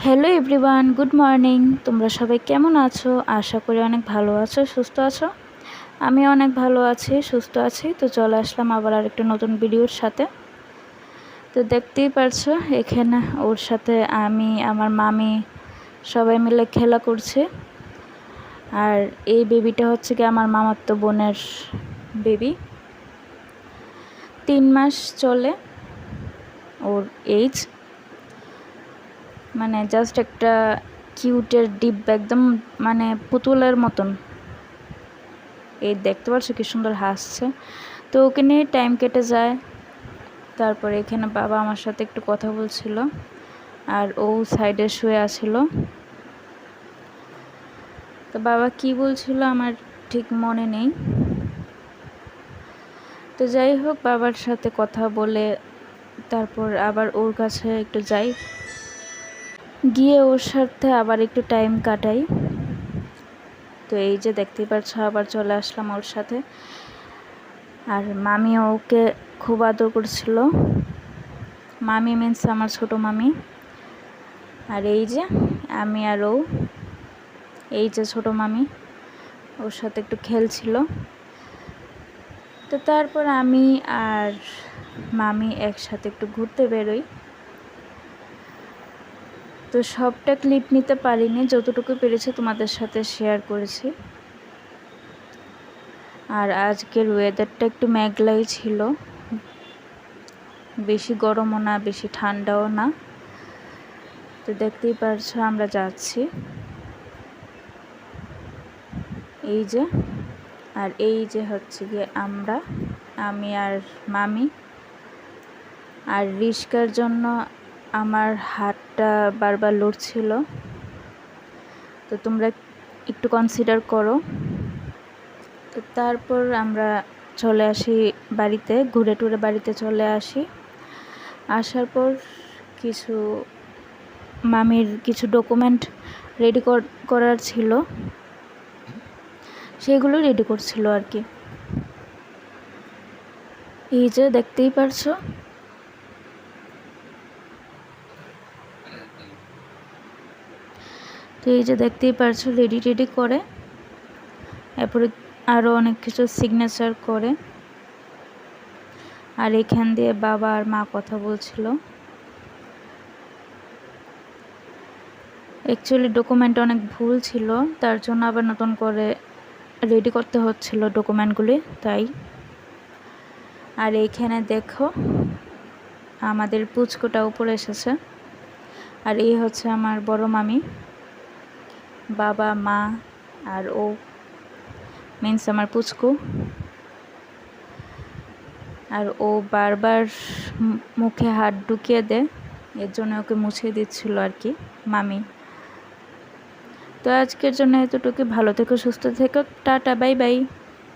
Hello everyone, good morning. তোমরা সবাই কেমন আছো? আশা করি অনেক ভালো আছো, সুস্থ আছো। আমি অনেক ভালো আছি, সুস্থ আছি। তো চলে আসলাম আবার আরেকটা নতুন ভিডিওর সাথে। তো দেখতেই পারছো এখানে ওর সাথে আমি, আমার মামি সবাই মিলে খেলা করছে। আর এই বেবিটা হচ্ছে কি আমার মামাতো বোনের বেবি। 3 মাস চলে ওর এইজ। মানে জাস্ট একটা কিউটের ডিব্বা, একদম মানে পুতুলের মতন। এই দেখতে পাচ্ছ কি সুন্দর হাসছে। তো ওকে নিয়ে টাইম কেটে যায়। তারপরে এখানে বাবা আমার সাথে একটু কথা বলছিল, আর ও সাইডে শুয়ে আছিল। তো বাবা কি বলছিল আমার ঠিক মনে নেই। তো যাই হোক, বাবার সাথে কথা বলে তারপর আবার ওর কাছে একটু যাই, গিয়ে ওর সাথে আবার একটু টাইম কাটাই। তো এই যে দেখতেই পাচ্ছ আবার চলে আসলাম ওর সাথে। আর মামি ওকে খুব আদর করছিল। মামি মিন্স আমার ছোট মামি। আর এই যে আমি আর ও, এই যে ছোট মামি ওর সাথে একটু খেলছিল। তো তারপর আমি আর মামি একসাথে একটু ঘুরতে বেরোই। তো সবটা ক্লিপ নিতে পারিনি, যতটুকু পেরেছি তোমাদের সাথে শেয়ার করেছি। আর আজকের ওয়েদারটা একটু মেঘলাই ছিল, বেশি গরমও না বেশি ঠান্ডাও না। তো দেখতেই পারছো আমরা যাচ্ছি, এই যে। আর এই যে হচ্ছে গিয়ে আমি আর মামি। আর রিস্কার জন্য আমার হাতটা বারবার লড়ছিল, তো তোমরা একটু কনসিডার করো। তো তারপর আমরা চলে আসি বাড়িতে, ঘুরে টুরে বাড়িতে চলে আসি। আসার পর কিছু মামির কিছু ডকুমেন্ট রেডি করার ছিল, সেগুলো রেডি করছিল আর কি। এই যে দেখতেই পারছো। তো এই যে দেখতেই পারছো রেডি করে, এরপরে আরও অনেক কিছু সিগনেচার করে। আর এখান দিয়ে বাবা আর মা কথা বলছিল। অ্যাকচুয়ালি ডকুমেন্ট অনেক ভুল ছিল, তার জন্য আবার নতুন করে রেডি করতে হচ্ছিল ডকুমেন্টগুলি, তাই। আর এইখানে দেখো আমাদের পুচকুটা উপরে এসেছে। আর এই হচ্ছে আমার বড় মামি, বাবা মা আর ও মিন্স আমার পুচকু। আর ও বারবার মুখে হাত ঢুকিয়ে দেয়, এর জন্য ওকে মুছিয়ে দিচ্ছিল আর কি মামি। তো আজকের জন্য এতটুকু। ভালো থেকো, সুস্থ থেকো, টাটা, বাই বাই।